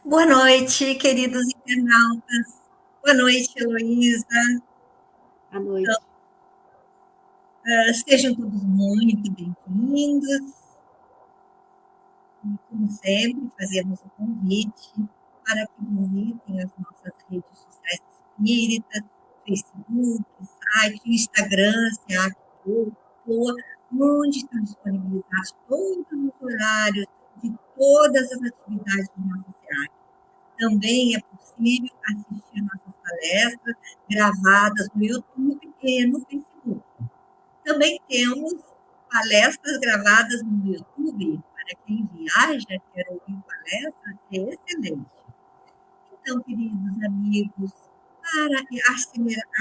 Boa noite, queridos internautas. Boa noite, Heloísa. À noite. Sejam todos muito bem-vindos. E, como sempre, fazemos o convite para que visitem as nossas redes sociais espíritas, Facebook, site, Instagram, SEAC Poa, onde estão disponibilizados todos os horários de todas as atividades do nosso SEAC. Também é possível assistir nossas palestras gravadas no YouTube e no Facebook. Também temos palestras gravadas no YouTube para quem viaja, quer ouvir palestras, é excelente. Então, queridos amigos, para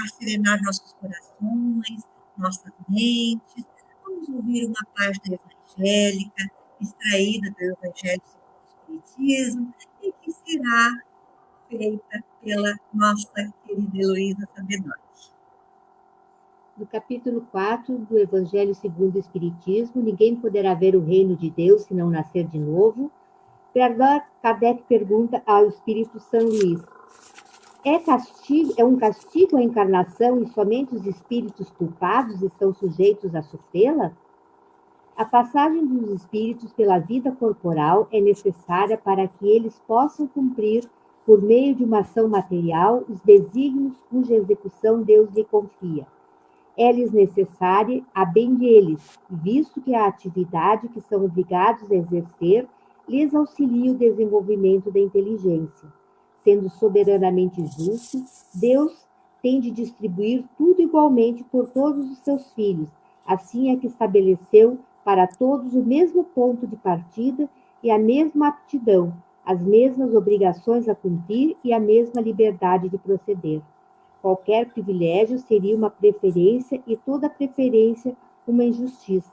acerenar nossos corações, nossas mentes, vamos ouvir uma página evangélica extraída do Evangelho segundo o Espiritismo e que será feita pela nossa querida Heloísa Sabedotti. No capítulo 4 do Evangelho segundo o Espiritismo, ninguém poderá ver o reino de Deus se não nascer de novo. Kardec pergunta ao Espírito São Luís: é um castigo a encarnação e somente os espíritos culpados estão sujeitos a sofrê-la? A passagem dos espíritos pela vida corporal é necessária para que eles possam cumprir, por meio de uma ação material, os desígnios cuja execução Deus lhe confia. É-lhes necessária a bem deles, visto que a atividade que são obrigados a exercer lhes auxilia o desenvolvimento da inteligência. Sendo soberanamente justo, Deus tem de distribuir tudo igualmente por todos os seus filhos. Assim é que estabeleceu para todos o mesmo ponto de partida e a mesma aptidão, as mesmas obrigações a cumprir e a mesma liberdade de proceder. Qualquer privilégio seria uma preferência e toda preferência uma injustiça.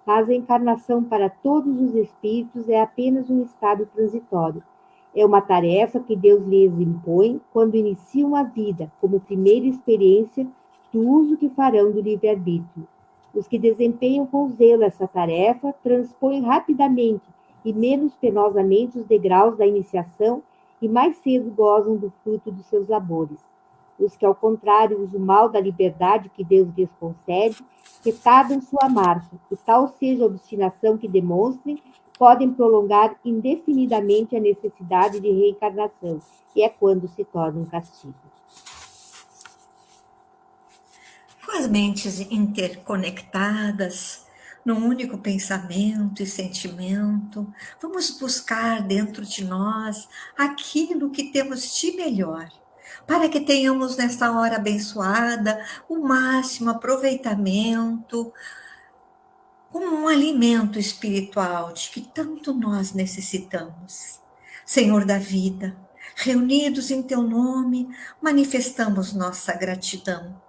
Mas a encarnação para todos os espíritos é apenas um estado transitório. É uma tarefa que Deus lhes impõe quando iniciam a vida, como primeira experiência do uso que farão do livre-arbítrio. Os que desempenham com zelo essa tarefa transpõem rapidamente e menos penosamente os degraus da iniciação e mais cedo gozam do fruto dos seus labores. Os que, ao contrário, usam mal da liberdade que Deus lhes concede, retardam sua marcha, e tal seja a obstinação que demonstrem, podem prolongar indefinidamente a necessidade de reencarnação, e é quando se torna um castigo. Com as mentes interconectadas, num único pensamento e sentimento, vamos buscar dentro de nós aquilo que temos de melhor, para que tenhamos nesta hora abençoada o máximo aproveitamento, como um alimento espiritual de que tanto nós necessitamos. Senhor da vida, reunidos em teu nome, manifestamos nossa gratidão.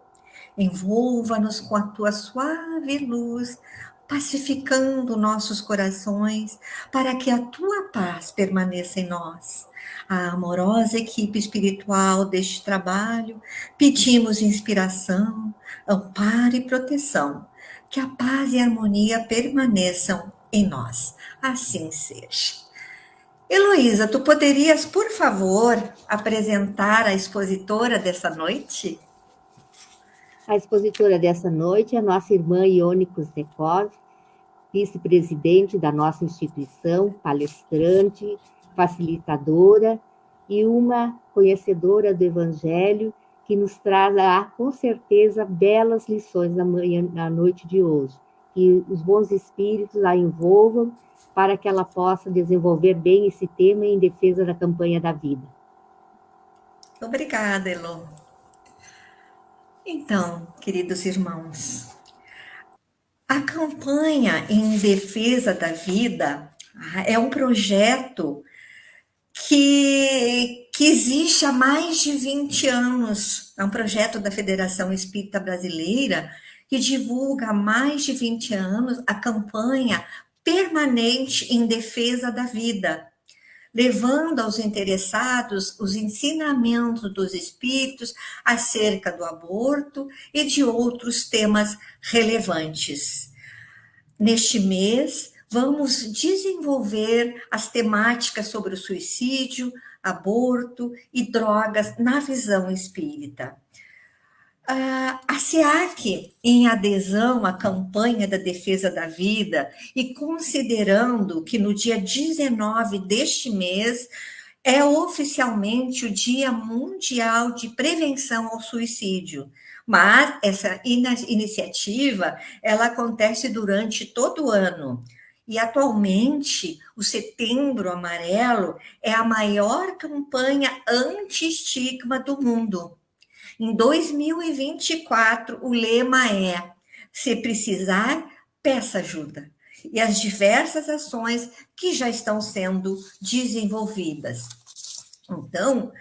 Envolva-nos com a tua suave luz, pacificando nossos corações, para que a tua paz permaneça em nós. A amorosa equipe espiritual deste trabalho, pedimos inspiração, amparo e proteção, que a paz e a harmonia permaneçam em nós. Assim seja. Heloísa, tu poderias, por favor, apresentar a expositora dessa noite? A expositora dessa noite é a nossa irmã Ione Kuznetsov, vice-presidente da nossa instituição, palestrante, facilitadora e uma conhecedora do Evangelho que nos trará, com certeza, belas lições na noite de hoje. Que os bons espíritos a envolvam para que ela possa desenvolver bem esse tema em defesa da campanha da vida. Obrigada, Elo. Então, queridos irmãos, a campanha em defesa da vida é um projeto que existe há mais de 20 anos. É um projeto da Federação Espírita Brasileira que divulga há mais de 20 anos a campanha permanente em defesa da vida, levando aos interessados os ensinamentos dos espíritos acerca do aborto e de outros temas relevantes. Neste mês, vamos desenvolver as temáticas sobre o suicídio, aborto e drogas na visão espírita. A SEAC, em adesão à campanha da defesa da vida e considerando que no dia 19 deste mês é oficialmente o Dia Mundial de Prevenção ao Suicídio, mas essa iniciativa ela acontece durante todo o ano. E atualmente, o Setembro Amarelo é a maior campanha anti-estigma do mundo. Em 2024, o lema é: se precisar, peça ajuda. E as diversas ações que já estão sendo desenvolvidas. Então,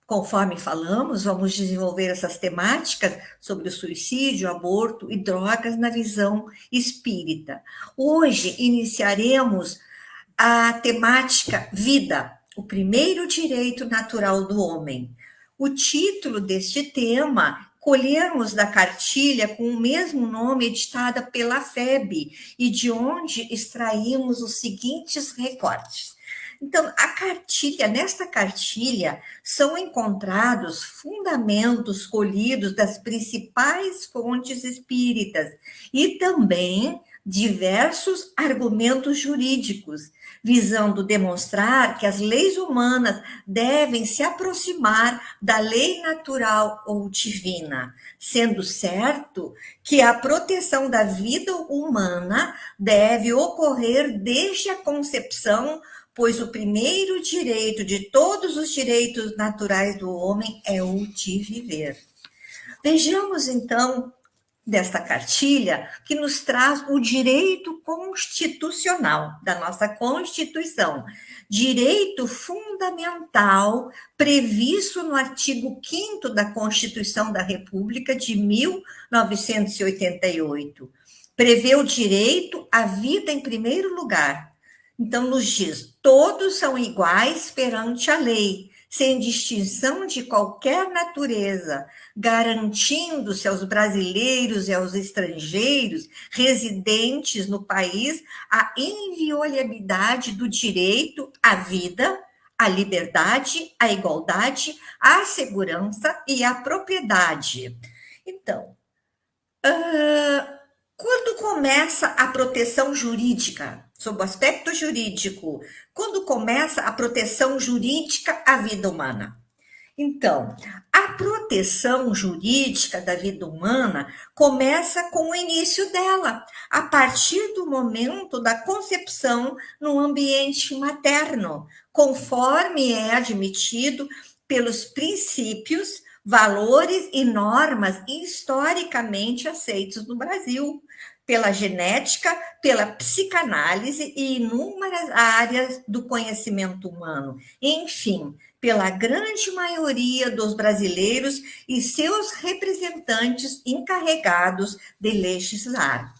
conforme falamos, vamos desenvolver essas temáticas sobre o suicídio, aborto e drogas na visão espírita. Hoje iniciaremos a temática vida, o primeiro direito natural do homem. O título deste tema colhemos da cartilha com o mesmo nome editada pela FEB e de onde extraímos os seguintes recortes. Então, nesta cartilha são encontrados fundamentos colhidos das principais fontes espíritas e também diversos argumentos jurídicos, visando demonstrar que as leis humanas devem se aproximar da lei natural ou divina, sendo certo que a proteção da vida humana deve ocorrer desde a concepção, pois o primeiro direito de todos os direitos naturais do homem é o de viver. Vejamos, então, desta cartilha, que nos traz o direito constitucional da nossa Constituição, direito fundamental previsto no artigo 5º da Constituição da República de 1988. Prevê o direito à vida em primeiro lugar. Então, nos diz: todos são iguais perante a lei, sem distinção de qualquer natureza, garantindo-se aos brasileiros e aos estrangeiros residentes no país a inviolabilidade do direito à vida, à liberdade, à igualdade, à segurança e à propriedade. Então, quando começa a proteção jurídica, sob o aspecto jurídico, quando começa a proteção jurídica à vida humana? Então, a proteção jurídica da vida humana começa com o início dela, a partir do momento da concepção no ambiente materno, conforme é admitido pelos princípios, valores e normas historicamente aceitos no Brasil, pela genética, pela psicanálise e inúmeras áreas do conhecimento humano. Enfim, pela grande maioria dos brasileiros e seus representantes encarregados de legislar.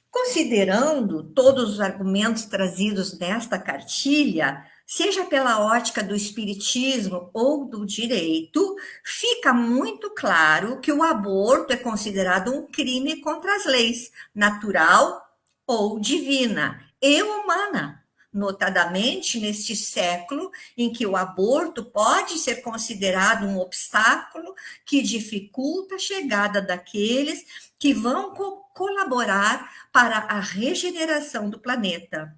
Considerando todos os argumentos trazidos nesta cartilha, seja pela ótica do espiritismo ou do direito, fica muito claro que o aborto é considerado um crime contra as leis, natural ou divina e humana, notadamente neste século em que o aborto pode ser considerado um obstáculo que dificulta a chegada daqueles que vão colaborar para a regeneração do planeta.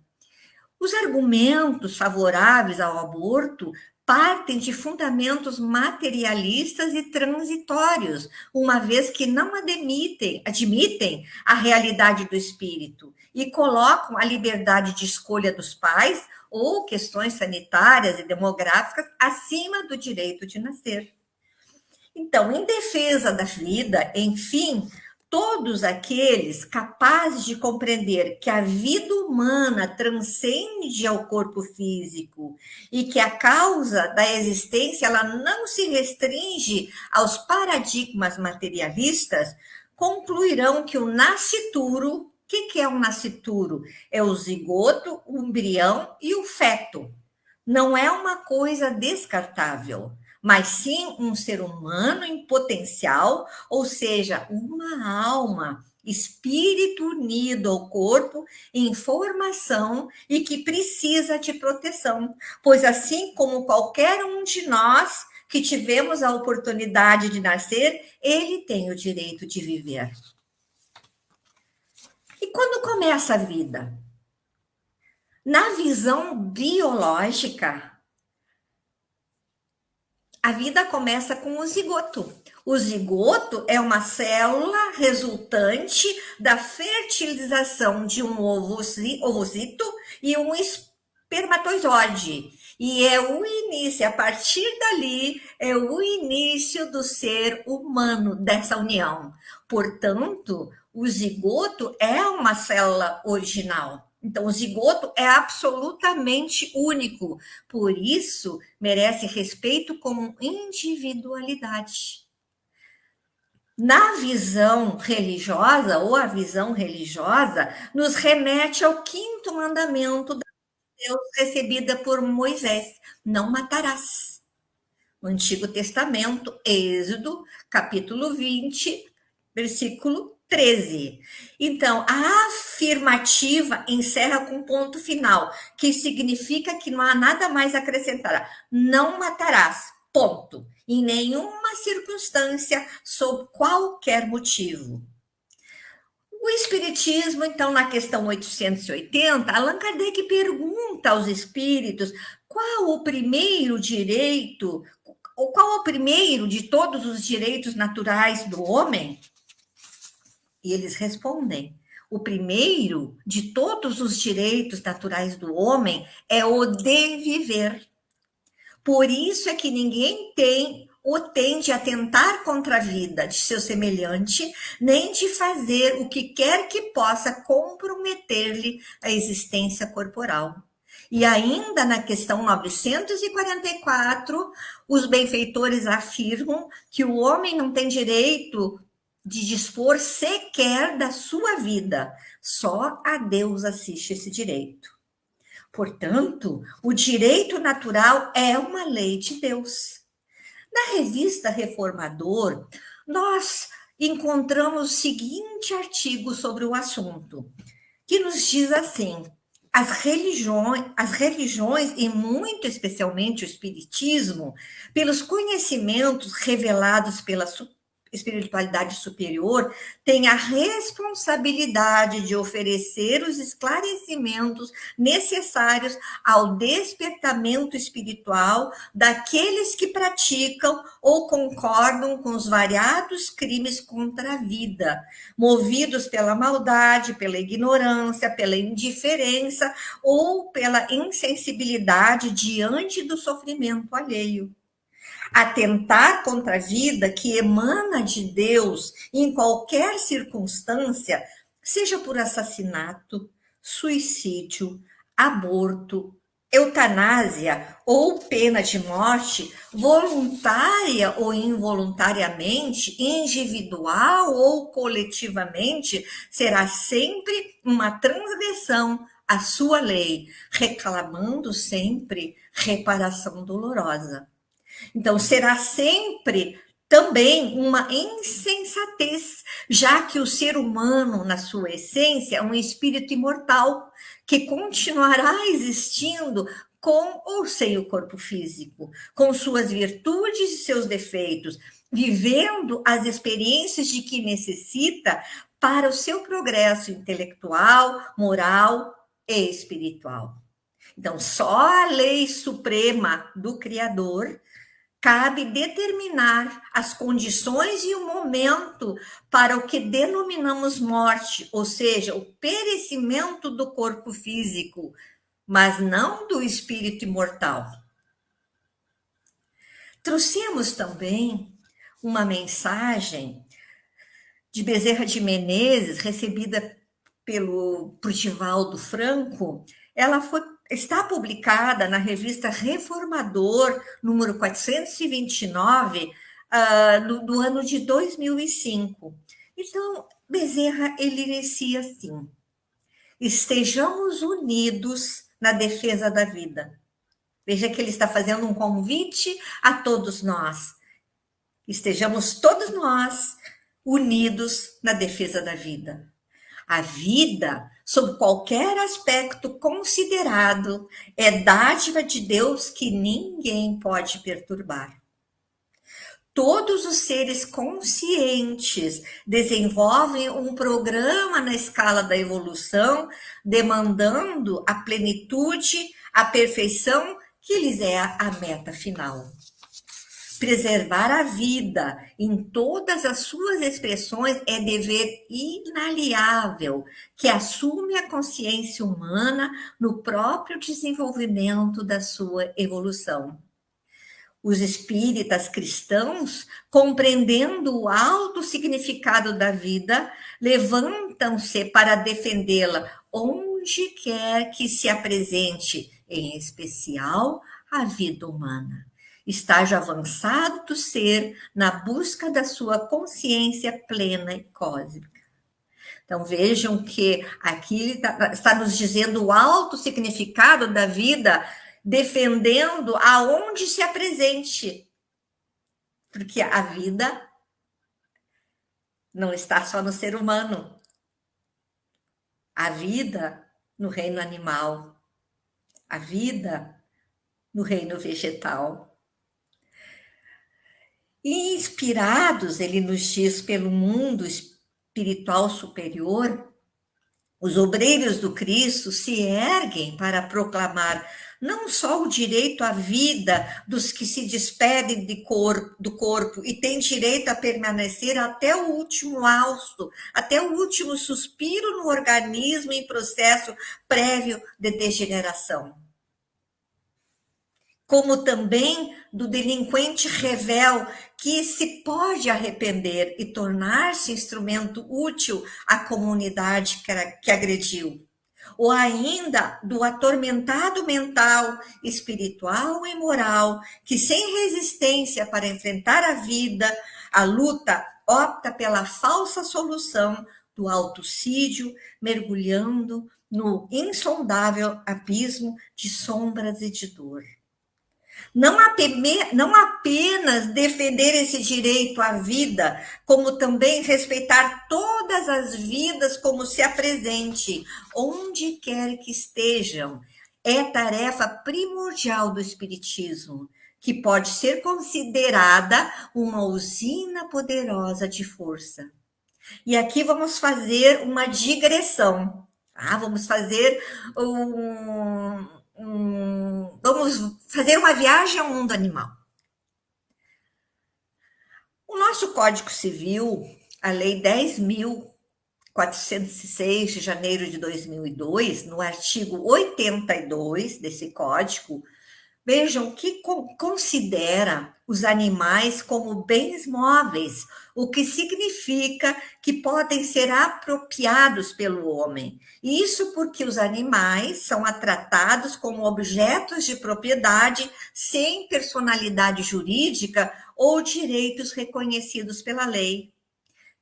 Os argumentos favoráveis ao aborto partem de fundamentos materialistas e transitórios, uma vez que não admitem a realidade do espírito e colocam a liberdade de escolha dos pais ou questões sanitárias e demográficas acima do direito de nascer. Então, em defesa da vida, enfim, todos aqueles capazes de compreender que a vida humana transcende ao corpo físico e que a causa da existência ela não se restringe aos paradigmas materialistas, concluirão que o nascituro, o que é o nascituro? É o zigoto, o embrião e o feto. Não é uma coisa descartável, mas sim um ser humano em potencial, ou seja, uma alma espírito unido ao corpo em formação e que precisa de proteção, pois assim como qualquer um de nós que tivemos a oportunidade de nascer, ele tem o direito de viver. E quando começa a vida? Na visão biológica, a vida começa com o zigoto. O zigoto é uma célula resultante da fertilização de um ovocito e um espermatozoide. E é o início, a partir dali, é o início do ser humano, dessa união. Portanto, o zigoto é uma célula original. Então, o zigoto é absolutamente único. Por isso, merece respeito como individualidade. Na visão religiosa, ou a visão religiosa, nos remete ao quinto mandamento da Deus recebida por Moisés: não matarás. No Antigo Testamento, Êxodo, capítulo 20, versículo 13. Então, a afirmativa encerra com ponto final, que significa que não há nada mais a acrescentar. Não matarás, ponto. Em nenhuma circunstância, sob qualquer motivo. O Espiritismo, então, na questão 880, Allan Kardec pergunta aos espíritos qual o primeiro direito, ou qual o primeiro de todos os direitos naturais do homem? E eles respondem: o primeiro de todos os direitos naturais do homem é o de viver. Por isso é que ninguém tem ou tende a atentar contra a vida de seu semelhante, nem de fazer o que quer que possa comprometer-lhe a existência corporal. E ainda na questão 944, os benfeitores afirmam que o homem não tem direito de dispor sequer da sua vida. Só a Deus assiste esse direito. Portanto, o direito natural é uma lei de Deus. Na revista Reformador, nós encontramos o seguinte artigo sobre o assunto, que nos diz assim: as religiões, e muito especialmente o Espiritismo, pelos conhecimentos revelados pela espiritualidade superior, tem a responsabilidade de oferecer os esclarecimentos necessários ao despertamento espiritual daqueles que praticam ou concordam com os variados crimes contra a vida, movidos pela maldade, pela ignorância, pela indiferença ou pela insensibilidade diante do sofrimento alheio. Atentar contra a vida que emana de Deus em qualquer circunstância, seja por assassinato, suicídio, aborto, eutanásia ou pena de morte, voluntária ou involuntariamente, individual ou coletivamente, será sempre uma transgressão à sua lei, reclamando sempre reparação dolorosa. Então, será sempre também uma insensatez, já que o ser humano, na sua essência, é um espírito imortal que continuará existindo com ou sem o corpo físico, com suas virtudes e seus defeitos, vivendo as experiências de que necessita para o seu progresso intelectual, moral e espiritual. Então, só a lei suprema do Criador cabe determinar as condições e o momento para o que denominamos morte, ou seja, o perecimento do corpo físico, mas não do espírito imortal. Trouxemos também uma mensagem de Bezerra de Menezes, recebida por Divaldo Franco. Ela está publicada na revista Reformador, número 429, do ano de 2005. Então, Bezerra, ele inicia assim: estejamos unidos na defesa da vida. Veja que ele está fazendo um convite a todos nós. Estejamos todos nós unidos na defesa da vida. A vida, sob qualquer aspecto considerado, é dádiva de Deus que ninguém pode perturbar. Todos os seres conscientes desenvolvem um programa na escala da evolução, demandando a plenitude, a perfeição, que lhes é a meta final. Preservar a vida em todas as suas expressões é dever inalienável que assume a consciência humana no próprio desenvolvimento da sua evolução. Os espíritas cristãos, compreendendo o alto significado da vida, levantam-se para defendê-la onde quer que se apresente, em especial a vida humana. Estágio avançado do ser na busca da sua consciência plena e cósmica. Então vejam que aqui está nos dizendo o alto significado da vida, defendendo aonde se apresente. Porque a vida não está só no ser humano. A vida no reino animal. A vida no reino vegetal. E inspirados, ele nos diz, pelo mundo espiritual superior, os obreiros do Cristo se erguem para proclamar não só o direito à vida dos que se despedem do corpo e têm direito a permanecer até o último hausto, até o último suspiro no organismo em processo prévio de degeneração, como também do delinquente revel que se pode arrepender e tornar-se instrumento útil à comunidade que agrediu, ou ainda do atormentado mental, espiritual e moral, que sem resistência para enfrentar a vida, a luta, opta pela falsa solução do autocídio, mergulhando no insondável abismo de sombras e de dor. Não apenas defender esse direito à vida, como também respeitar todas as vidas como se apresente, onde quer que estejam, é tarefa primordial do Espiritismo, que pode ser considerada uma usina poderosa de força. E aqui vamos fazer uma digressão, tá? Vamos fazer uma viagem ao mundo animal. O nosso Código Civil, a Lei 10.406 de janeiro de 2002, no artigo 82 desse código, vejam que considera os animais como bens móveis, o que significa que podem ser apropriados pelo homem. Isso porque os animais são tratados como objetos de propriedade sem personalidade jurídica ou direitos reconhecidos pela lei.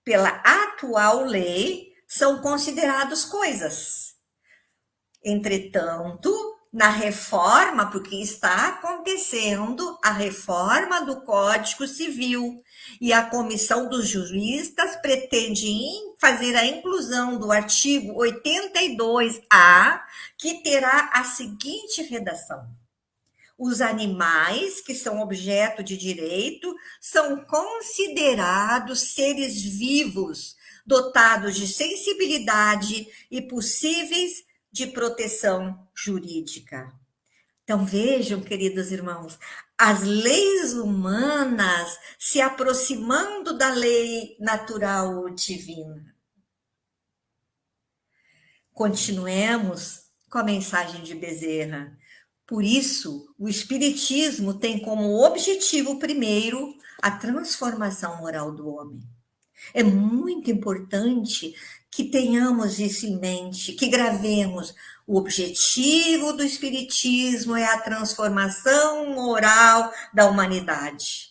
Pela atual lei, são considerados coisas. Entretanto, na reforma, porque está acontecendo a reforma do Código Civil, e a comissão dos juristas pretende fazer a inclusão do artigo 82A, que terá a seguinte redação: os animais que são objeto de direito são considerados seres vivos, dotados de sensibilidade e possíveis de proteção jurídica. Então vejam, queridos irmãos, as leis humanas se aproximando da lei natural divina. Continuemos com a mensagem de Bezerra. Por isso, o Espiritismo tem como objetivo primeiro a transformação moral do homem. É muito importante que tenhamos isso em mente, que gravemos. O objetivo do Espiritismo é a transformação moral da humanidade.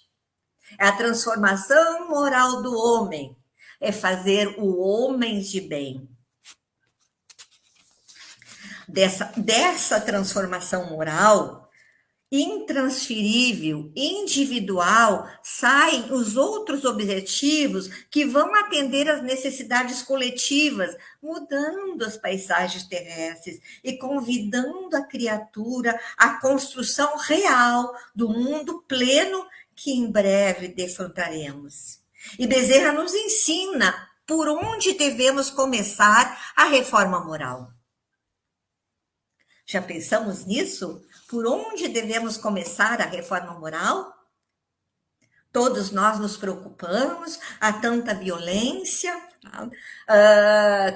É a transformação moral do homem. É fazer o homem de bem. Dessa transformação moral, intransferível, individual, saem os outros objetivos que vão atender às necessidades coletivas, mudando as paisagens terrestres e convidando a criatura à construção real do mundo pleno que em breve defrontaremos. E Bezerra nos ensina por onde devemos começar a reforma moral. Já pensamos nisso? Por onde devemos começar a reforma moral? Todos nós nos preocupamos, há tanta violência,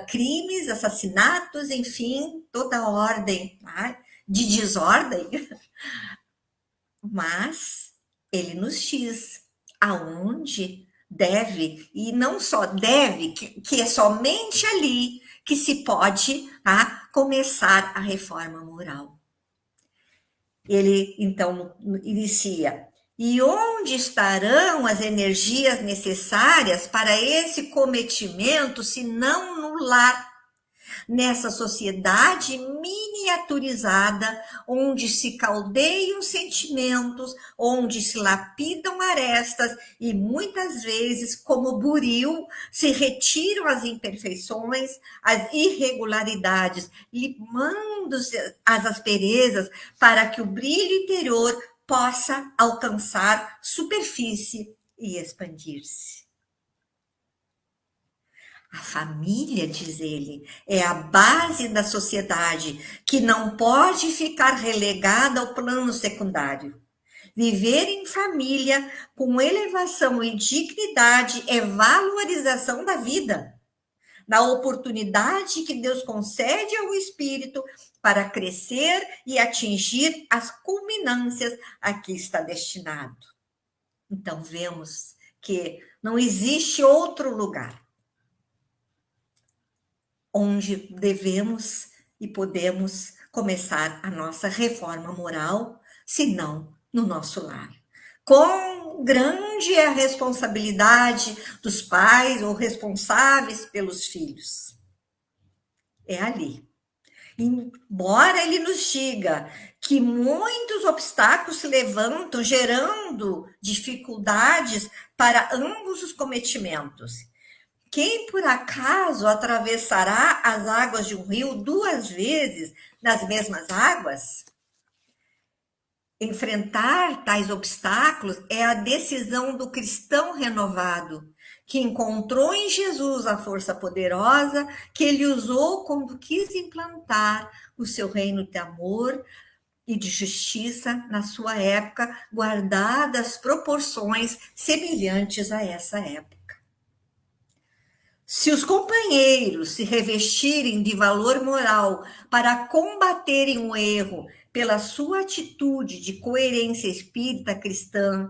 crimes, assassinatos, enfim, toda ordem de desordem. Mas ele nos diz aonde deve, e não só deve, que é somente ali que se pode começar a reforma moral. Ele, então, inicia. E onde estarão as energias necessárias para esse cometimento, se não no lar? Nessa sociedade miniaturizada, onde se caldeiam sentimentos, onde se lapidam arestas e muitas vezes, como buril, se retiram as imperfeições, as irregularidades, limando-se as asperezas para que o brilho interior possa alcançar superfície e expandir-se. A família, diz ele, é a base da sociedade que não pode ficar relegada ao plano secundário. Viver em família com elevação e dignidade é valorização da vida, da oportunidade que Deus concede ao espírito para crescer e atingir as culminâncias a que está destinado. Então, vemos que não existe outro lugar onde devemos e podemos começar a nossa reforma moral, se não no nosso lar. Quão grande é a responsabilidade dos pais ou responsáveis pelos filhos? É ali. Embora ele nos diga que muitos obstáculos se levantam, gerando dificuldades para ambos os cometimentos. Quem por acaso atravessará as águas de um rio 2 vezes nas mesmas águas? Enfrentar tais obstáculos é a decisão do cristão renovado, que encontrou em Jesus a força poderosa que ele usou quando quis implantar o seu reino de amor e de justiça na sua época, guardadas proporções semelhantes a essa época. Se os companheiros se revestirem de valor moral para combaterem o erro pela sua atitude de coerência espírita cristã,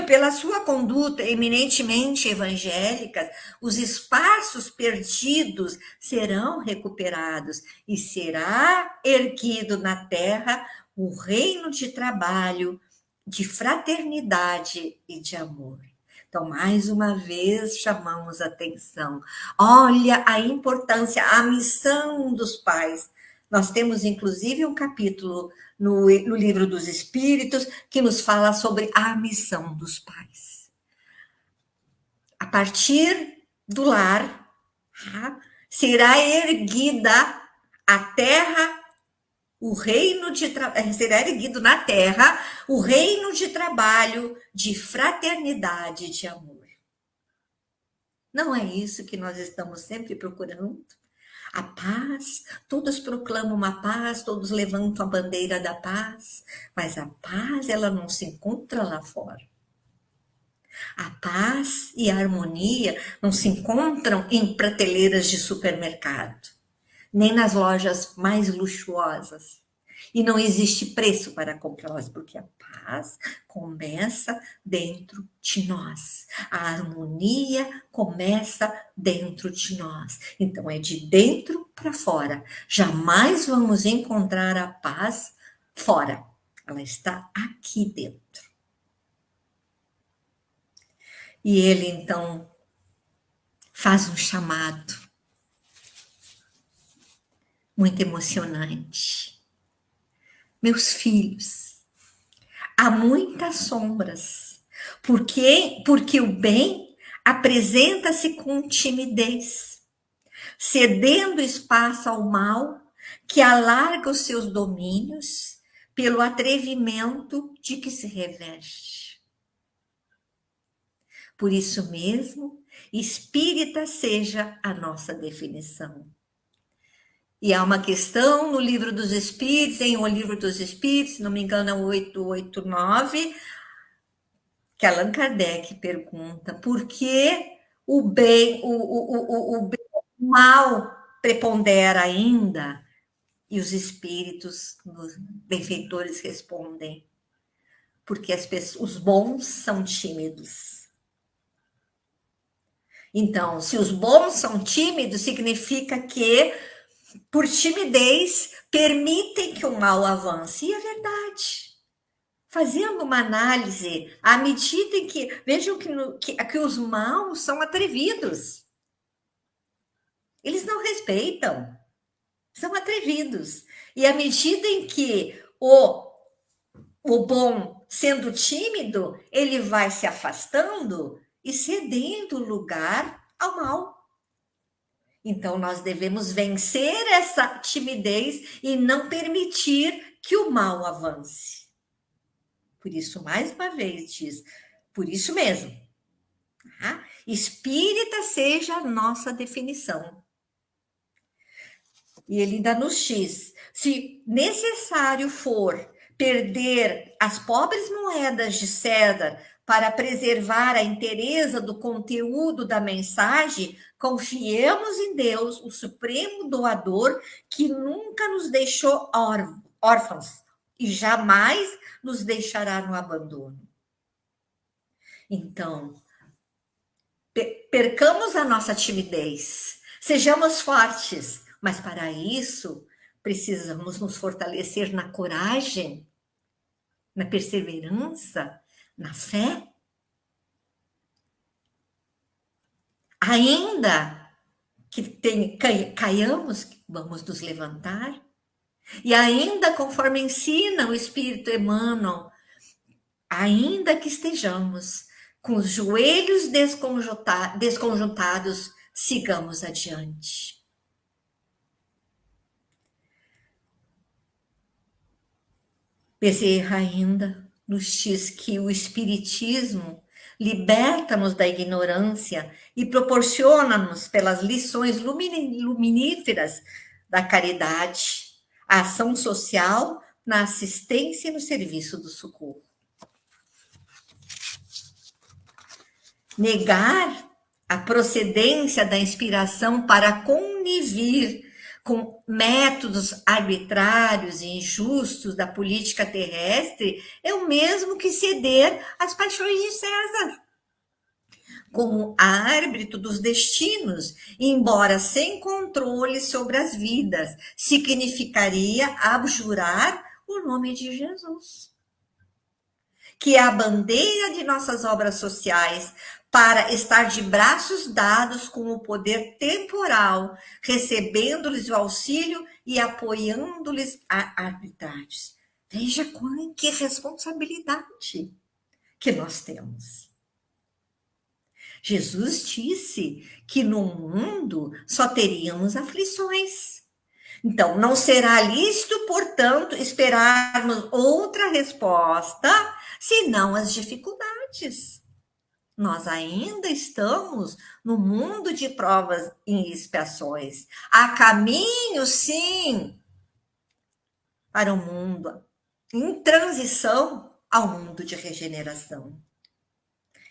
pela sua conduta eminentemente evangélica, os espaços perdidos serão recuperados e será erguido na terra o reino de trabalho, de fraternidade e de amor. Então, mais uma vez, chamamos a atenção. Olha a importância, a missão dos pais. Nós temos, inclusive, um capítulo no Livro dos Espíritos que nos fala sobre a missão dos pais. A partir do lar, será erguida a terra, será erguido na terra o reino de trabalho, de fraternidade e de amor. Não é isso que nós estamos sempre procurando? A paz, todos proclamam uma paz, todos levantam a bandeira da paz, mas a paz, ela não se encontra lá fora. A paz e a harmonia não se encontram em prateleiras de supermercado, nem nas lojas mais luxuosas. E não existe preço para comprá-las, porque a paz começa dentro de nós. A harmonia começa dentro de nós. Então, é de dentro para fora. Jamais vamos encontrar a paz fora. Ela está aqui dentro. E ele, então, faz um chamado muito emocionante. Meus filhos, há muitas sombras, porque o bem apresenta-se com timidez, cedendo espaço ao mal, que alarga os seus domínios pelo atrevimento de que se reveste. Por isso mesmo, espírita seja a nossa definição. E há uma questão no Livro dos Espíritos, em O Livro dos Espíritos, se não me engano, é o 889, que Allan Kardec pergunta por que o bem, o mal prepondera ainda, e os espíritos, os benfeitores respondem, porque os bons são tímidos. Então, se os bons são tímidos, significa que, por timidez, permitem que o mal avance. E é verdade. Fazendo uma análise, à medida em que. Vejam que os maus são atrevidos. Eles não respeitam. São atrevidos. E à medida em que o bom, sendo tímido, ele vai se afastando e cedendo lugar ao mal. Então, nós devemos vencer essa timidez e não permitir que o mal avance. Por isso, mais uma vez, diz, por isso mesmo, tá? Espírita seja a nossa definição. E ele ainda nos diz, se necessário for perder as pobres moedas de César para preservar a inteireza do conteúdo da mensagem, confiemos em Deus, o supremo doador, que nunca nos deixou órfãos e jamais nos deixará no abandono. Então, percamos a nossa timidez, sejamos fortes, mas para isso precisamos nos fortalecer na coragem, na perseverança, na fé. Ainda que caiamos, vamos nos levantar. E ainda conforme ensina o Espírito Emmanuel, ainda que estejamos com os joelhos desconjuntados, sigamos adiante. Bezerra ainda nos diz que o Espiritismo liberta-nos da ignorância e proporciona-nos, pelas lições luminíferas da caridade, a ação social na assistência e no serviço do socorro. Negar a procedência da inspiração para conivir com métodos arbitrários e injustos da política terrestre é o mesmo que ceder às paixões de César. Como árbitro dos destinos, embora sem controle sobre as vidas, significaria abjurar o nome de Jesus, que é a bandeira de nossas obras sociais, para estar de braços dados com o poder temporal, recebendo-lhes o auxílio e apoiando-lhes a arbitragem. Veja que responsabilidade que nós temos. Jesus disse que no mundo só teríamos aflições. Então, não será lícito, portanto, esperarmos outra resposta, senão as dificuldades. Nós ainda estamos no mundo de provas e expiações. Há caminho, sim, para o mundo em transição ao mundo de regeneração.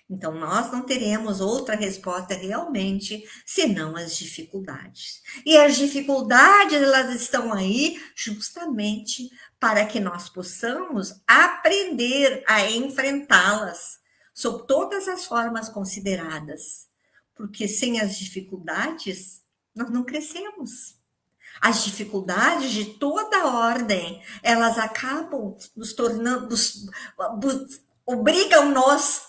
Então, nós não teremos outra resposta realmente, senão as dificuldades. E as dificuldades, elas estão aí justamente para que nós possamos aprender a enfrentá-las, sob todas as formas consideradas. Porque sem as dificuldades, nós não crescemos. As dificuldades de toda ordem, elas acabam nos tornando, obrigam-nos,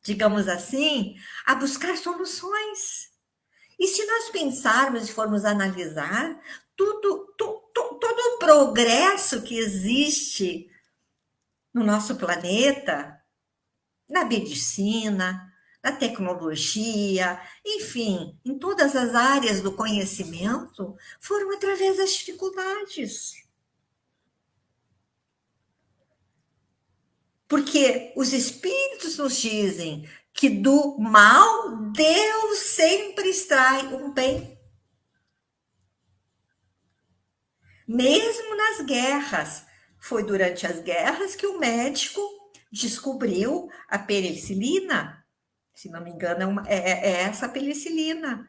digamos assim, a buscar soluções. E se nós pensarmos e formos analisar, todo o progresso que existe no nosso planeta, na medicina, na tecnologia, enfim, em todas as áreas do conhecimento, foram através das dificuldades. Porque os espíritos nos dizem que do mal Deus sempre extrai um bem. Mesmo nas guerras. Foi durante as guerras que o médico descobriu a penicilina. Se não me engano, é essa penicilina.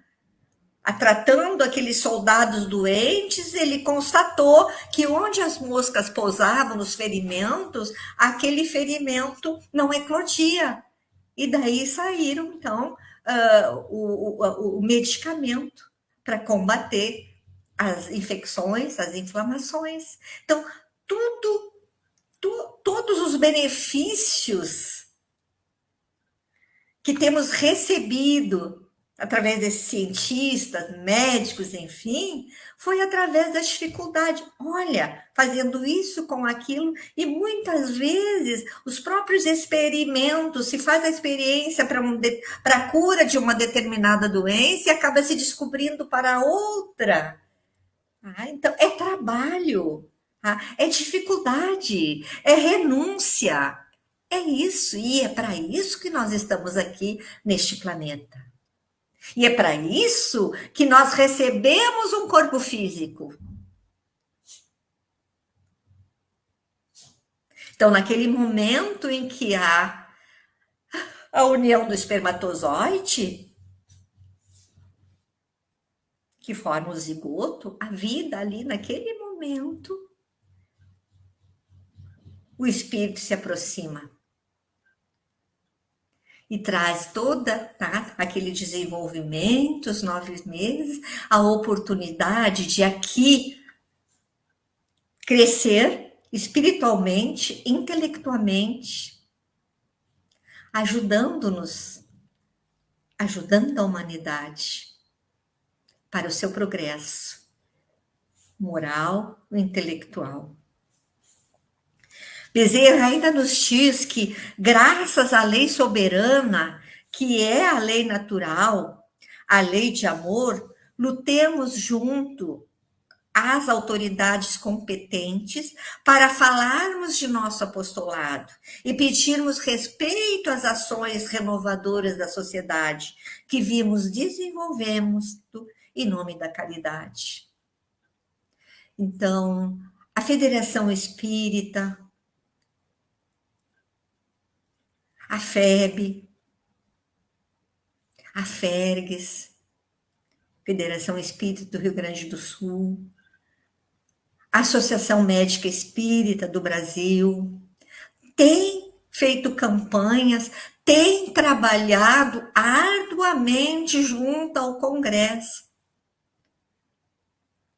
Tratando aqueles soldados doentes, ele constatou que onde as moscas pousavam nos ferimentos, aquele ferimento não eclodia. E daí saíram, então, o medicamento para combater as infecções, as inflamações. Então, todos os benefícios que temos recebido através desses cientistas, médicos, enfim, foi através da dificuldade. Olha, fazendo isso com aquilo, e muitas vezes os próprios experimentos, se faz a experiência para a cura de uma determinada doença e acaba se descobrindo para outra. Então, é trabalho, é dificuldade, é renúncia. É isso, e é para isso que nós estamos aqui neste planeta. E é para isso que nós recebemos um corpo físico. Então, naquele momento em que há a união do espermatozoide, que forma o zigoto, a vida ali naquele momento, o espírito se aproxima e traz toda aquele desenvolvimento, os 9 meses, a oportunidade de aqui crescer espiritualmente, intelectualmente, ajudando-nos, ajudando a humanidade para o seu progresso moral e intelectual. Bezerra ainda nos diz que, graças à lei soberana, que é a lei natural, a lei de amor, lutemos junto às autoridades competentes para falarmos de nosso apostolado e pedirmos respeito às ações renovadoras da sociedade que vimos desenvolvemos em nome da caridade. Então, a Federação Espírita, a FEB, a FERGS, Federação Espírita do Rio Grande do Sul, a Associação Médica Espírita do Brasil, tem feito campanhas, tem trabalhado arduamente junto ao Congresso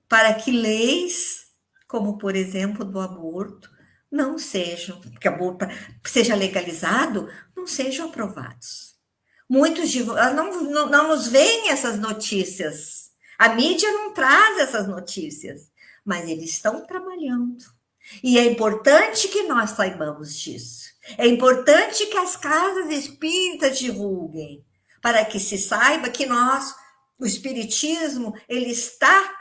para que leis, como por exemplo do aborto, não sejam, que o aborto seja legalizado, não sejam aprovados. Muitos de não nos veem essas notícias. A mídia não traz essas notícias, mas eles estão trabalhando. E é importante que nós saibamos disso. É importante que as casas espíritas divulguem, para que se saiba que nós, o espiritismo, ele está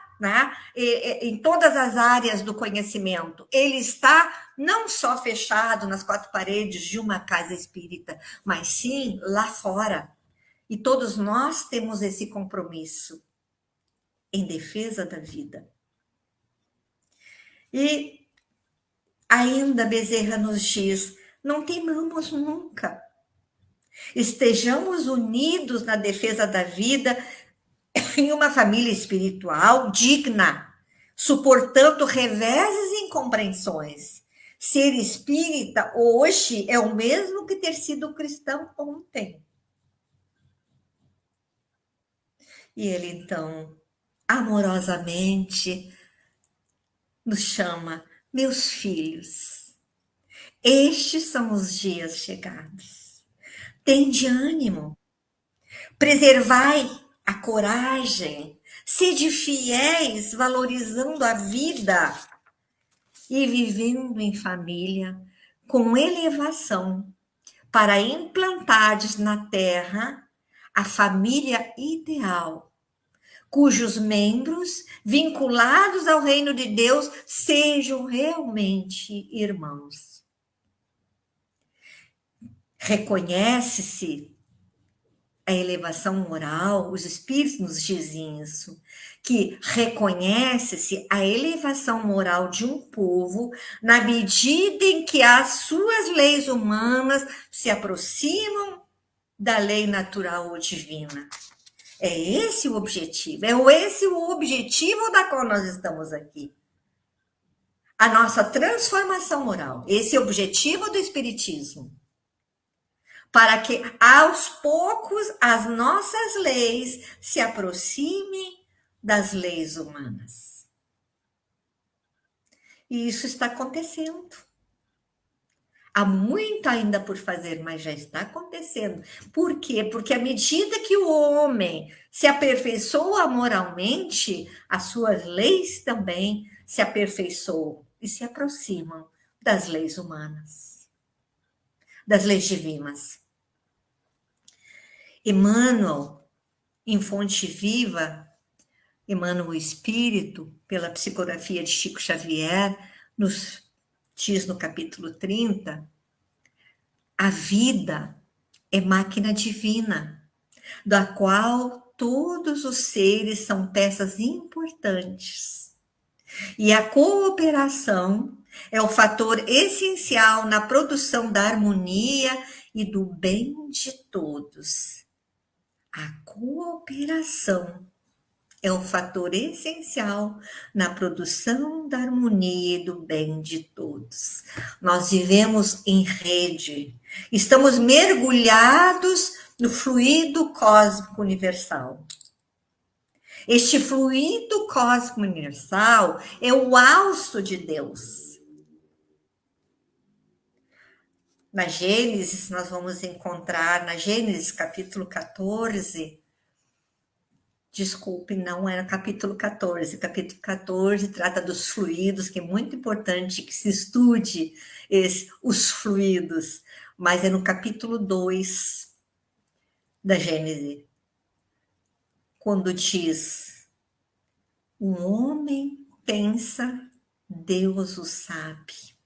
em todas as áreas do conhecimento. Ele está não só fechado nas 4 paredes de uma casa espírita, mas sim lá fora. E todos nós temos esse compromisso em defesa da vida. E ainda Bezerra nos diz, não temamos nunca. Estejamos unidos na defesa da vida em uma família espiritual digna, suportando reveses e incompreensões. Ser espírita hoje é o mesmo que ter sido cristão ontem. E ele, então, amorosamente nos chama, meus filhos, estes são os dias chegados. Tende ânimo, preservai a coragem, sede fiéis, valorizando a vida e vivendo em família com elevação para implantares na terra a família ideal, cujos membros, vinculados ao reino de Deus, sejam realmente irmãos. Reconhece-se a elevação moral, os espíritos nos dizem isso, que reconhece-se a elevação moral de um povo na medida em que as suas leis humanas se aproximam da lei natural ou divina. É esse o objetivo, esse o objetivo da qual nós estamos aqui. A nossa transformação moral, esse é o objetivo do Espiritismo. Para que, aos poucos, as nossas leis se aproximem das leis humanas. E isso está acontecendo. Há muito ainda por fazer, mas já está acontecendo. Por quê? Porque à medida que o homem se aperfeiçoa moralmente, as suas leis também se aperfeiçoam e se aproximam das leis humanas, das leis divinas. Emmanuel, em Fonte Viva, Emmanuel Espírito, pela psicografia de Chico Xavier, nos diz no capítulo 30, a vida é máquina divina, da qual todos os seres são peças importantes. E a cooperação é o fator essencial na produção da harmonia e do bem de todos. A cooperação é um fator essencial na produção da harmonia e do bem de todos. Nós vivemos em rede, estamos mergulhados no fluido cósmico universal. Este fluido cósmico universal é o hausto de Deus. Na Gênesis, nós vamos encontrar, na Gênesis capítulo 14, desculpe, não era capítulo 14. Capítulo 14 trata dos fluidos, que é muito importante que se estude os fluidos, mas é no capítulo 2 da Gênesis, quando diz: um homem pensa, Deus o sabe.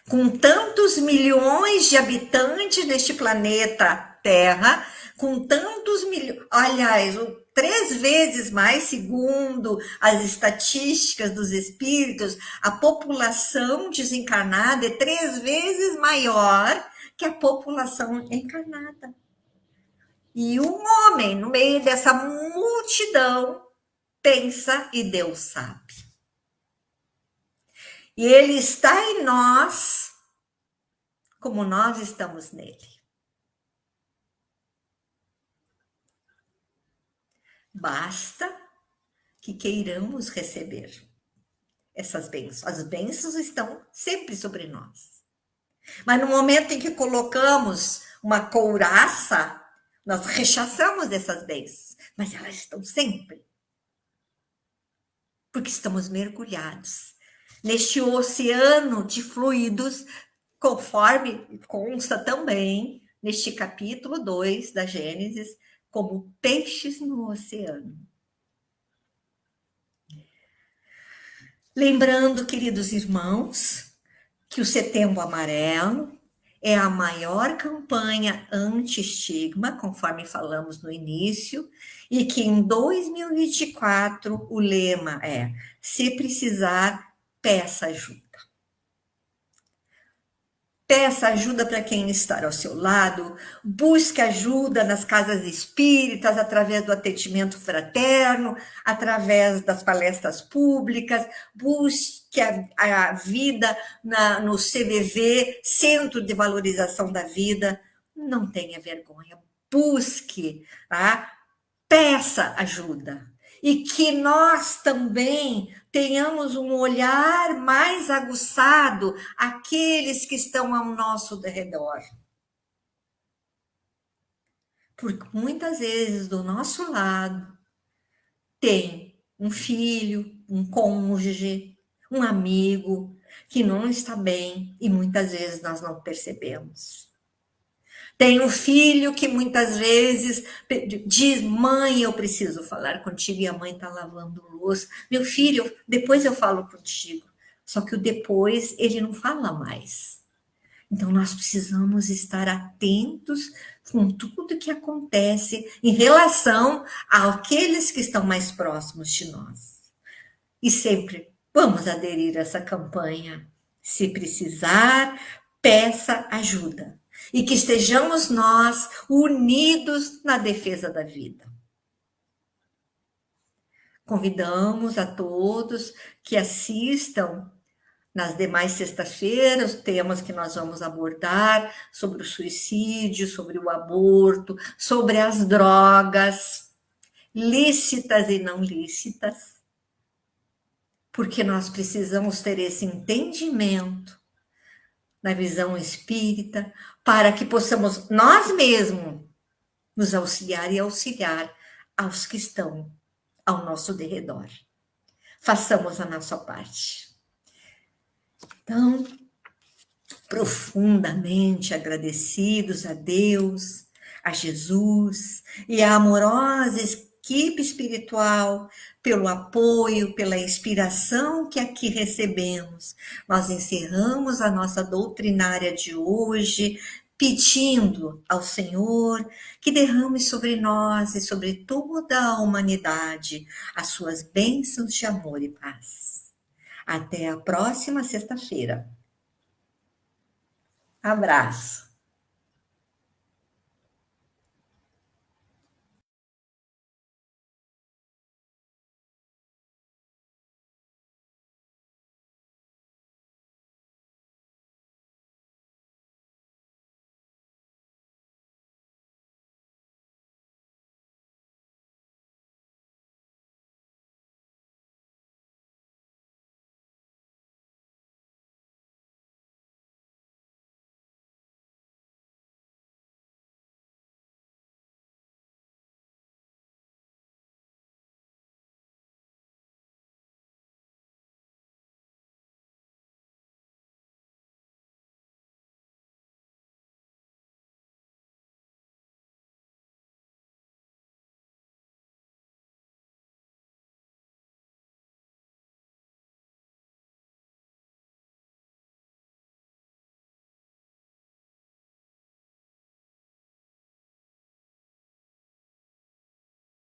Com tantos milhões de habitantes neste planeta Terra, com tantos milhões, aliás, 3 vezes mais, segundo as estatísticas dos espíritos, a população desencarnada é 3 vezes maior que a população encarnada. E um homem, no meio dessa multidão, pensa e Deus sabe. E ele está em nós, como nós estamos nele. Basta que queiramos receber essas bênçãos. As bênçãos estão sempre sobre nós. Mas no momento em que colocamos uma couraça, nós rechaçamos essas bênçãos. Mas elas estão sempre. Porque estamos mergulhados neste oceano de fluidos, conforme consta também neste capítulo 2 da Gênesis, como peixes no oceano. Lembrando, queridos irmãos, que o Setembro Amarelo é a maior campanha anti-estigma, conforme falamos no início, e que em 2024 o lema é: se precisar, peça ajuda. Peça ajuda para quem está ao seu lado, busque ajuda nas casas espíritas, através do atendimento fraterno, através das palestras públicas, busque a vida no CVV, Centro de Valorização da Vida. Não tenha vergonha, busque, tá? Peça ajuda. E que nós também tenhamos um olhar mais aguçado àqueles que estão ao nosso redor. Porque muitas vezes do nosso lado tem um filho, um cônjuge, um amigo que não está bem e muitas vezes nós não percebemos. Tem um filho que muitas vezes diz: mãe, eu preciso falar contigo, e a mãe está lavando louça. Meu filho, depois eu falo contigo. Só que o depois ele não fala mais. Então nós precisamos estar atentos com tudo que acontece em relação àqueles que estão mais próximos de nós. E sempre vamos aderir a essa campanha. Se precisar, peça ajuda. E que estejamos nós unidos na defesa da vida. Convidamos a todos que assistam nas demais sextas-feiras, os temas que nós vamos abordar sobre o suicídio, sobre o aborto, sobre as drogas, lícitas e não lícitas, porque nós precisamos ter esse entendimento na visão espírita, para que possamos nós mesmos nos auxiliar e auxiliar aos que estão ao nosso derredor. Façamos a nossa parte. Então, profundamente agradecidos a Deus, a Jesus e à amorosa equipe espiritual pelo apoio, pela inspiração que aqui recebemos. Nós encerramos a nossa doutrinária de hoje, pedindo ao Senhor que derrame sobre nós e sobre toda a humanidade as suas bênçãos de amor e paz. Até a próxima sexta-feira. Abraço.